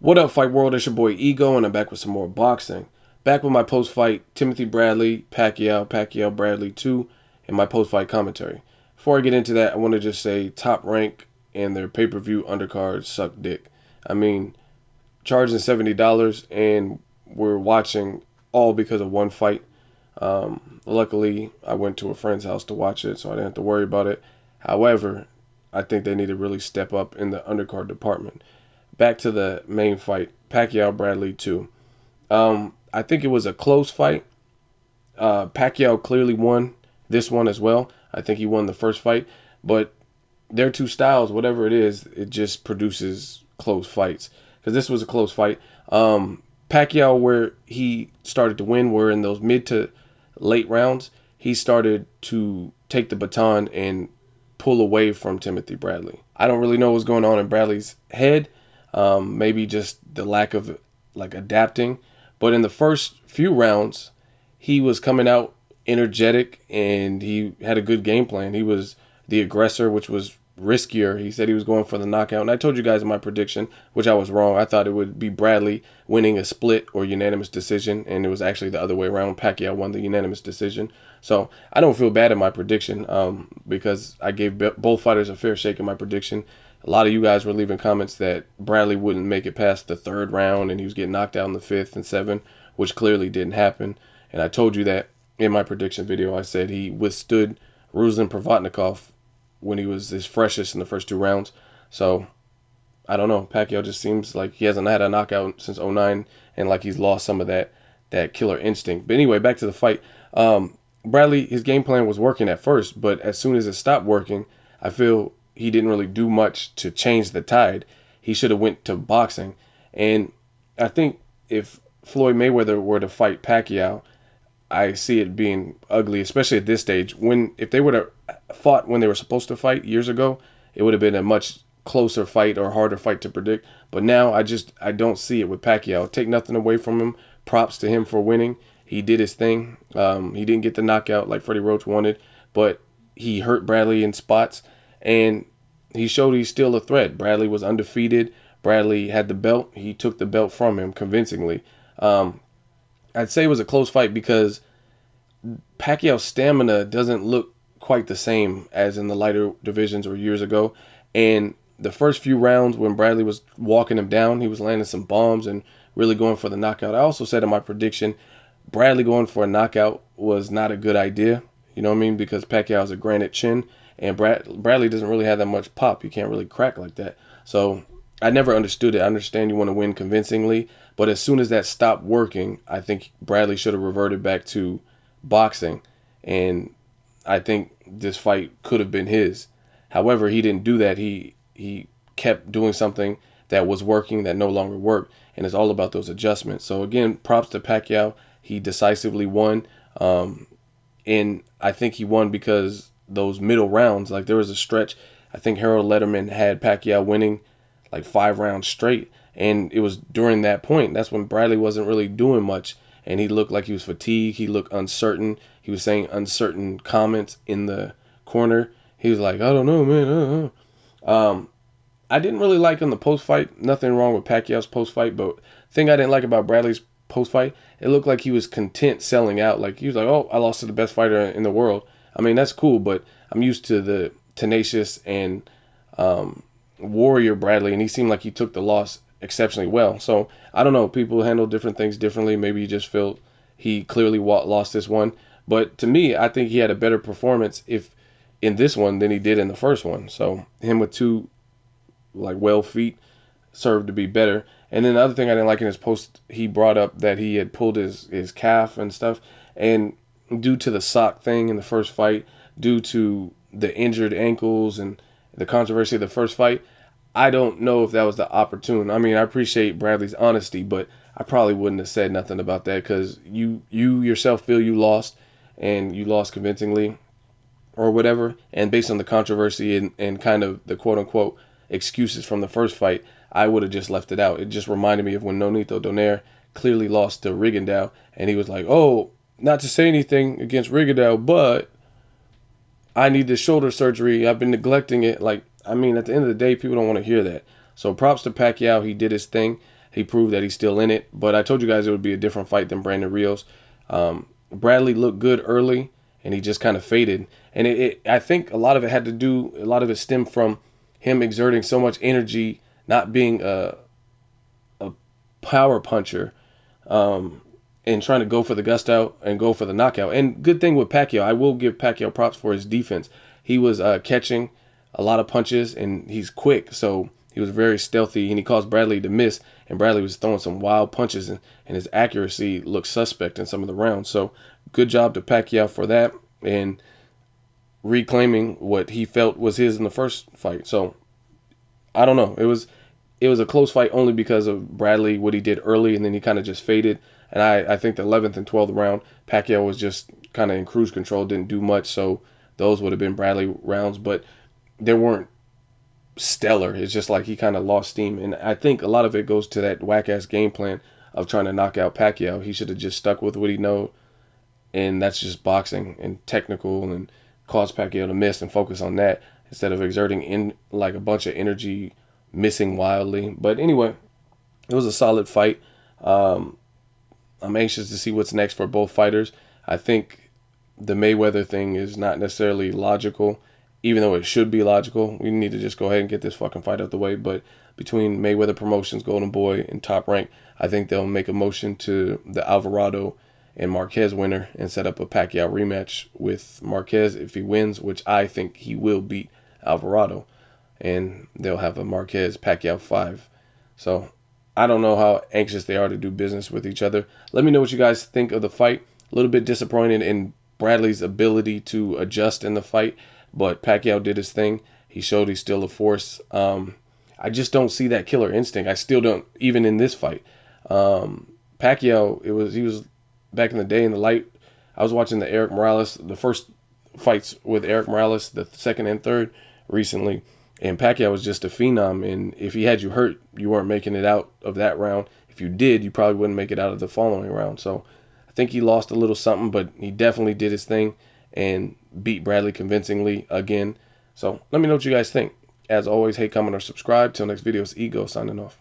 What up, Fight World? It's your boy Ego, and I'm back with some more boxing. Back with my post-fight Timothy Bradley, Pacquiao Bradley 2, and my post-fight commentary. Before I get into that, I want to just say Top Rank and their pay-per-view undercards suck dick. I mean, charging $70 and we're watching all because of one fight. Luckily, I went to a friend's house to watch it, so I didn't have to worry about it. However, I think they need to really step up in the undercard department. Back to the main fight, Pacquiao Bradley 2. I think it was a close fight. Pacquiao clearly won this one as well. I think he won the first fight, but their two styles, whatever it is, it just produces close fights. Because this was a close fight. Pacquiao, where he started to win, were in those mid to late rounds. He started to take the baton and pull away from Timothy Bradley. I don't really know what's going on in Bradley's head. Maybe just the lack of like adapting. But in the first few rounds, he was coming out energetic and he had a good game plan. He was the aggressor, which was riskier. He said he was going for the knockout. And I told you guys in my prediction, which I was wrong. I thought it would be Bradley winning a split or unanimous decision. And it was actually the other way around. Pacquiao won the unanimous decision. So I don't feel bad in my prediction because I gave both fighters a fair shake in my prediction. A lot of you guys were leaving comments that Bradley wouldn't make it past the third round and he was getting knocked out in the fifth and seventh, which clearly didn't happen. And I told you that in my prediction video. I said he withstood Ruslan Provodnikov when he was his freshest in the first two rounds. So I don't know. Pacquiao just seems like he hasn't had a knockout since '09 and like he's lost some of that killer instinct. But anyway, back to the fight. Bradley, his game plan was working at first, but as soon as it stopped working, I feel he didn't really do much to change the tide. He should have went to boxing. And I think if Floyd Mayweather were to fight Pacquiao, I see it being ugly, especially at this stage. If they would have fought when they were supposed to fight years ago, it would have been a much closer fight or harder fight to predict. But now I don't see it with Pacquiao. Take nothing away from him. Props to him for winning. He did his thing. He didn't get the knockout like Freddie Roach wanted, but he hurt Bradley in spots. And he showed he's still a threat. Bradley was undefeated. Bradley had the belt. He took the belt from him convincingly. I'd say it was a close fight because Pacquiao's stamina doesn't look quite the same as in the lighter divisions or years ago. And the first few rounds when Bradley was walking him down, he was landing some bombs and really going for the knockout. I also said in my prediction, Bradley going for a knockout was not a good idea. You know what I mean? Because Pacquiao has a granite chin. And Bradley doesn't really have that much pop. You can't really crack like that. So I never understood it. I understand you want to win convincingly. But as soon as that stopped working, I think Bradley should have reverted back to boxing. And I think this fight could have been his. However, he didn't do that. He kept doing something that was working that no longer worked. And it's all about those adjustments. So again, props to Pacquiao. He decisively won. And I think he won because those middle rounds, like there was a stretch, I think Harold Letterman had Pacquiao winning like 5 rounds straight. And it was during that point, that's when Bradley wasn't really doing much. And he looked like he was fatigued. He looked uncertain. He was saying uncertain comments in the corner. He was like, I don't know, man. I didn't really like him the post-fight. Nothing wrong with Pacquiao's post-fight. But the thing I didn't like about Bradley's post-fight, it looked like he was content selling out. Like he was like, oh, I lost to the best fighter in the world. I mean, that's cool, but I'm used to the tenacious and warrior Bradley, and he seemed like he took the loss exceptionally well. So I don't know. People handle different things differently. Maybe he just felt he clearly lost this one. But to me, I think he had a better performance if in this one than he did in the first one. So him with two like well feet served to be better. And then the other thing I didn't like in his post, he brought up that he had pulled his calf and stuff, and due to the sock thing in the first fight, due to the injured ankles and the controversy of the first fight, I don't know if that was the opportune. I mean, I appreciate Bradley's honesty, but I probably wouldn't have said nothing about that because you yourself feel you lost and you lost convincingly or whatever. And based on the controversy and kind of the quote unquote excuses from the first fight, I would have just left it out. It just reminded me of when Nonito Donaire clearly lost to Rigondeaux and he was like, oh, not to say anything against Rigondeaux, but I need this shoulder surgery. I've been neglecting it. Like, I mean, at the end of the day, people don't want to hear that. So props to Pacquiao. He did his thing. he proved that he's still in it. But I told you guys it would be a different fight than Brandon Rios. Bradley looked good early, and he just kind of faded. And I think a lot of it stemmed from him exerting so much energy, not being a power puncher, and trying to go for the gusto and go for the knockout. And good thing with Pacquiao, I will give Pacquiao props for his defense. He was catching a lot of punches, and he's quick, so he was very stealthy, and he caused Bradley to miss, and Bradley was throwing some wild punches, and his accuracy looked suspect in some of the rounds. So good job to Pacquiao for that, and reclaiming what he felt was his in the first fight. So I don't know. It was a close fight only because of Bradley, what he did early, and then he kind of just faded. And I think the 11th and 12th round, Pacquiao was just kind of in cruise control, didn't do much, so those would have been Bradley rounds, but they weren't stellar. It's just like he kind of lost steam, and I think a lot of it goes to that whack-ass game plan of trying to knock out Pacquiao. He should have just stuck with what he know, and that's just boxing and technical, and cause Pacquiao to miss and focus on that instead of exerting in like a bunch of energy, missing wildly. But anyway, it was a solid fight. I'm anxious to see what's next for both fighters. I think the Mayweather thing is not necessarily logical, even though it should be logical. We need to just go ahead and get this fucking fight out the way. But between Mayweather Promotions, Golden Boy, and Top Rank, I think they'll make a motion to the Alvarado and Marquez winner and set up a Pacquiao rematch with Marquez if he wins, which I think he will beat Alvarado. And they'll have a Marquez-Pacquiao 5. So I don't know how anxious they are to do business with each other. Let me know what you guys think of the fight. A little bit disappointed in Bradley's ability to adjust in the fight, but Pacquiao did his thing. He showed he's still a force. I just don't see that killer instinct. I still don't, even in this fight. Pacquiao, he was back in the day in the light. I was watching the first fights with Eric Morales, the second and third recently. And Pacquiao was just a phenom, and if he had you hurt, you weren't making it out of that round. If you did, you probably wouldn't make it out of the following round. So I think he lost a little something, but he definitely did his thing and beat Bradley convincingly again. So let me know what you guys think. As always, hate, comment, or subscribe. Till next video, it's Ego signing off.